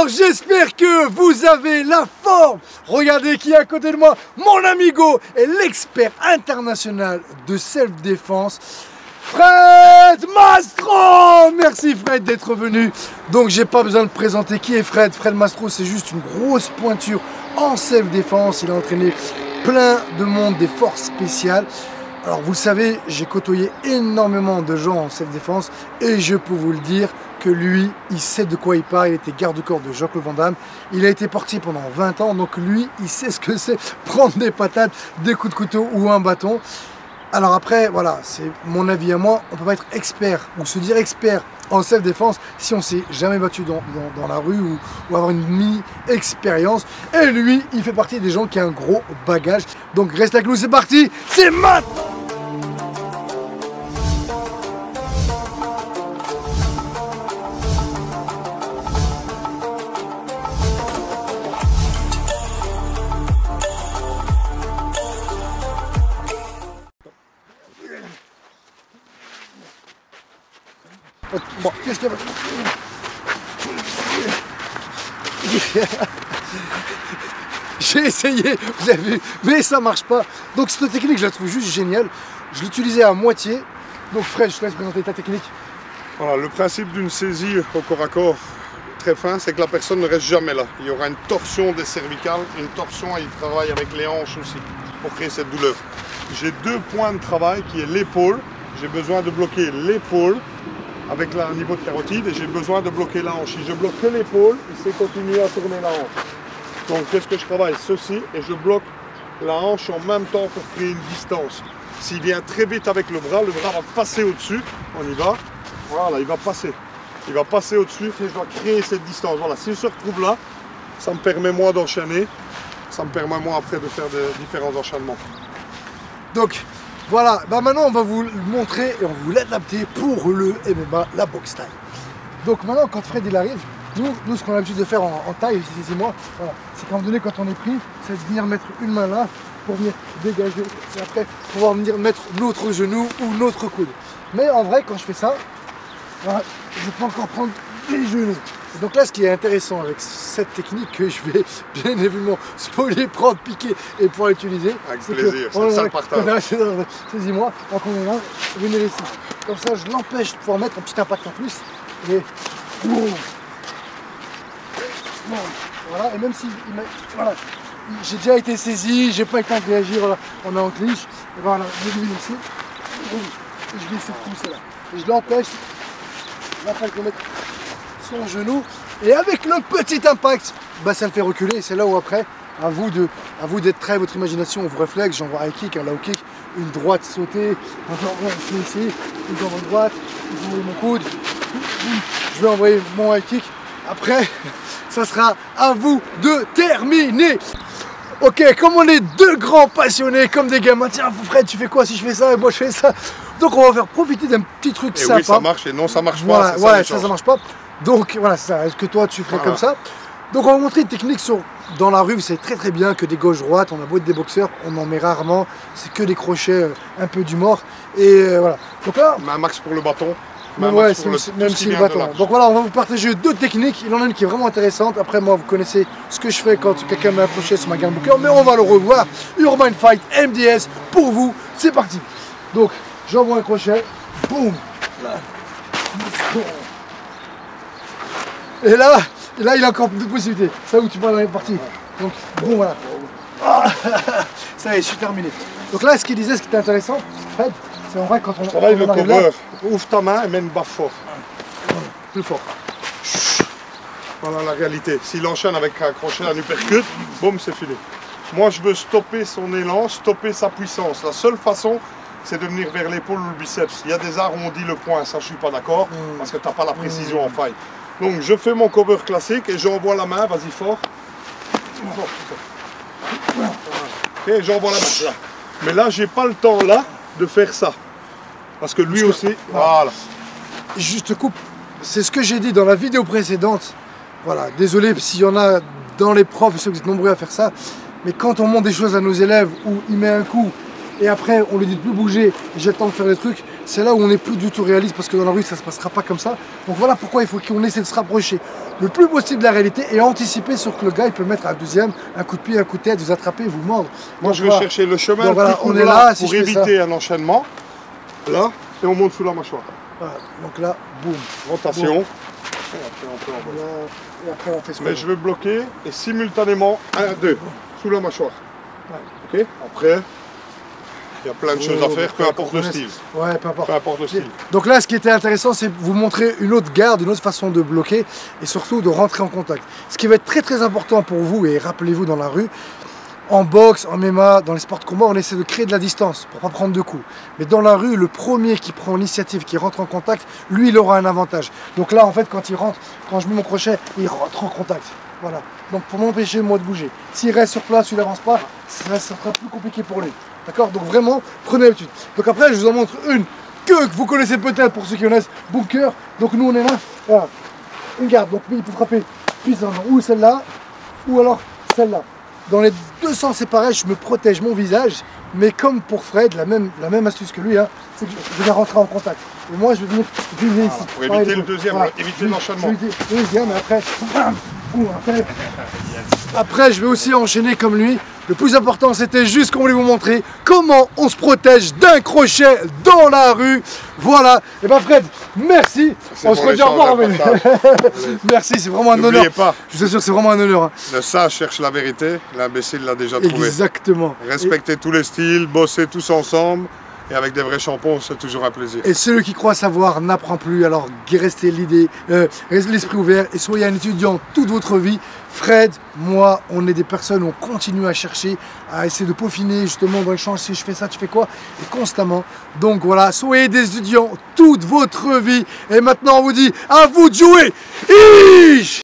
j'espère que vous avez la forme. Regardez qui est à côté de moi, mon amigo et l'expert international de self-défense, Fred Mastro. Merci Fred d'être venu. Donc j'ai pas besoin de présenter qui est Fred. Fred Mastro, c'est juste une grosse pointure en self-défense. Il a entraîné plein de monde des forces spéciales. Alors vous le savez, j'ai côtoyé énormément de gens en self-défense et je peux vous le dire que lui, il sait de quoi il parle. Il était garde-corps de Jean-Claude Van Damme. Il a été portier pendant 20 ans, donc lui, il sait ce que c'est prendre des patates, des coups de couteau ou un bâton. Alors après, voilà, c'est mon avis à moi. On ne peut pas être expert ou se dire expert en self-défense si on ne s'est jamais battu dans la rue ou avoir une mini-expérience. Et lui, il fait partie des gens qui ont un gros bagage. Donc reste avec nous, c'est parti, c'est maintenant! Bon, qu'est-ce qu'il y a? J'ai essayé, vous avez vu, mais ça marche pas. Donc cette technique, je la trouve juste géniale. Je l'utilisais à moitié. Donc Fred, je te laisse présenter ta technique. Voilà, le principe d'une saisie au corps à corps très fin, c'est que la personne ne reste jamais là. Il y aura une torsion des cervicales, une torsion et il travaille avec les hanches aussi pour créer cette douleur. J'ai deux points de travail qui est l'épaule. J'ai besoin de bloquer l'épaule avec un niveau de carotide et j'ai besoin de bloquer la hanche. Si je bloque que l'épaule, il sait continuer à tourner la hanche. Donc qu'est-ce que je travaille? Ceci et je bloque la hanche en même temps pour créer une distance. S'il vient très vite avec le bras va passer au-dessus. On y va. Voilà, il va passer. Il va passer au-dessus et je dois créer cette distance. Voilà, si je se retrouve là, ça me permet moi d'enchaîner. Ça me permet moi après de faire de différents enchaînements. Donc voilà, bah maintenant on va vous le montrer et on va vous l'adapter pour le MMA, la boxe taille. Donc maintenant quand Fred il arrive, nous ce qu'on a l'habitude de faire en taille, c'est moi, voilà, c'est qu'à un moment donné quand on est pris, c'est de venir mettre une main là pour venir dégager et après pouvoir venir mettre notre genou ou notre coude. Mais en vrai quand je fais ça, voilà, je peux encore prendre les genoux. Et donc là ce qui est intéressant avec cette technique que je vais bien évidemment spoiler, prendre, piquer et pouvoir l'utiliser. Avec plaisir, c'est ça le partage. Saisis-moi, donc on est là, venez ici. Comme ça je l'empêche de pouvoir mettre un petit impact en plus. Et voilà, et même si voilà, j'ai déjà été saisi, j'ai pas eu le temps de réagir, voilà, on est en clinch, et voilà, je vais ici, et je vais essayer de pousser là. Et je l'empêche, de mettre son genou, et avec le petit impact, bah, ça le fait reculer, et c'est là où après, à vous d'être prêt, votre imagination, vos réflexes, j'envoie un high kick, un low kick, une droite sautée, je vais ici, une jambe droite, je vais envoyer mon coude, je vais envoyer mon high kick, après, ça sera à vous de terminer. Ok, comme on est deux grands passionnés, comme des gamins, tiens Fred, tu fais quoi si je fais ça et moi je fais ça? Donc on va faire profiter d'un petit truc et sympa. Oui, ça marche et non, ça marche voilà, pas. Voilà, ça marche pas. Donc voilà, c'est ça. Est-ce que toi tu ferais comme ça? Donc on va montrer une technique dans la rue, vous savez très très bien que des gauches-droites, on a beau être des boxeurs, on en met rarement, c'est que des crochets un peu du mort. Et voilà. Donc là, un max pour le bâton. Ouais, même si le bâton. Donc voilà, on va vous partager deux techniques. Il en a une qui est vraiment intéressante. Après, moi, vous connaissez ce que je fais quand quelqu'un met un crochet sur ma gun booker. Mais on va le revoir. Urban Fight MDS pour vous. C'est parti. Donc, j'envoie un crochet. Boum. Et là, il a encore deux possibilités. C'est là où tu parles dans les parties. Donc, bon, voilà. Ça y est, je suis terminé. Donc là, ce qu'il disait, ce qui était intéressant, Fred, c'est en vrai quand on travaille le cover. Ouvre ta main et mets une baffe fort. Plus fort. Voilà la réalité. S'il enchaîne avec un crochet, un uppercut, boum, c'est fini. Moi, je veux stopper son élan, stopper sa puissance. La seule façon, c'est de venir vers l'épaule ou le biceps. Il y a des arts où on dit le point, ça je suis pas d'accord, parce que tu n'as pas la précision en faille. Donc je fais mon cover classique et j'envoie la main, vas-y fort. Ok, j'envoie la main là. Mais là, j'ai pas le temps là de faire ça. Parce que lui aussi, voilà. Je te coupe, c'est ce que j'ai dit dans la vidéo précédente. Voilà, désolé s'il y en a dans les profs, ceux qui sont nombreux à faire ça. Mais quand on montre des choses à nos élèves où il met un coup et après on lui dit de plus bouger et j'ai le temps de faire des trucs, c'est là où on n'est plus du tout réaliste parce que dans la rue ça ne se passera pas comme ça. Donc voilà pourquoi il faut qu'on essaie de se rapprocher le plus possible de la réalité et anticiper sur que le gars il peut mettre un deuxième, un coup de pied, un coup de tête, vous attraper, vous mordre. Moi je vais chercher le chemin donc, le voilà, plus court on est là, si pour je fais éviter un enchaînement. Là, et on monte sous la mâchoire. Voilà. Donc là, boum. Rotation. Boum. Et après on peut envoyer. Et après on fait ce qu'on Mais veut. je vais bloquer et simultanément 1, 2 sous la mâchoire. Ouais. Ok. Après, il y a plein de choses à faire, peu importe le style. Ouais, peu importe. Peu importe le style. Donc là, ce qui était intéressant, c'est vous montrer une autre garde, une autre façon de bloquer et surtout de rentrer en contact. Ce qui va être très très important pour vous, et rappelez-vous dans la rue, en boxe, en MMA, dans les sports de combat, on essaie de créer de la distance pour pas prendre de coups. Mais dans la rue, le premier qui prend l'initiative, qui rentre en contact, lui, il aura un avantage. Donc là, en fait, quand il rentre, quand je mets mon crochet, il rentre en contact. Voilà. Donc pour m'empêcher moi de bouger. S'il reste sur place, il n'avance pas, ça sera plus compliqué pour lui. D'accord? Donc vraiment, prenez l'habitude. Donc après, je vous en montre une que vous connaissez peut-être pour ceux qui connaissent, bunker. Donc nous, on est là. Voilà. Une garde. Donc lui, il peut frapper puissamment ou celle-là, ou alors celle-là. Dans les deux sens, c'est pareil, je me protège mon visage, mais comme pour Fred, la même astuce que lui, hein, c'est que je vais rentrer en contact. Et moi, je vais venir viser ici. Pour éviter le deuxième, voilà. Éviter l'enchaînement. Le deuxième, et après, après, je vais aussi enchaîner comme lui. Le plus important, c'était juste qu'on voulait vous montrer comment on se protège d'un crochet dans la rue. Voilà. Et ben Fred, merci. On se redit au revoir. Merci, c'est vraiment un honneur. N'oubliez pas. Je vous assure, c'est vraiment un honneur. Hein. Le sage cherche la vérité, l'imbécile l'a déjà trouvé. Exactement. Respectez tous les styles, bossez tous ensemble. Et avec des vrais shampoings, c'est toujours un plaisir. Et celui qui croit savoir n'apprend plus, alors restez l'esprit ouvert et soyez un étudiant toute votre vie. Fred, moi, on est des personnes, on continue à chercher, à essayer de peaufiner justement dans l'échange, si je fais ça, tu fais quoi? Et constamment. Donc voilà, soyez des étudiants toute votre vie. Et maintenant, on vous dit, à vous de jouer. Ish!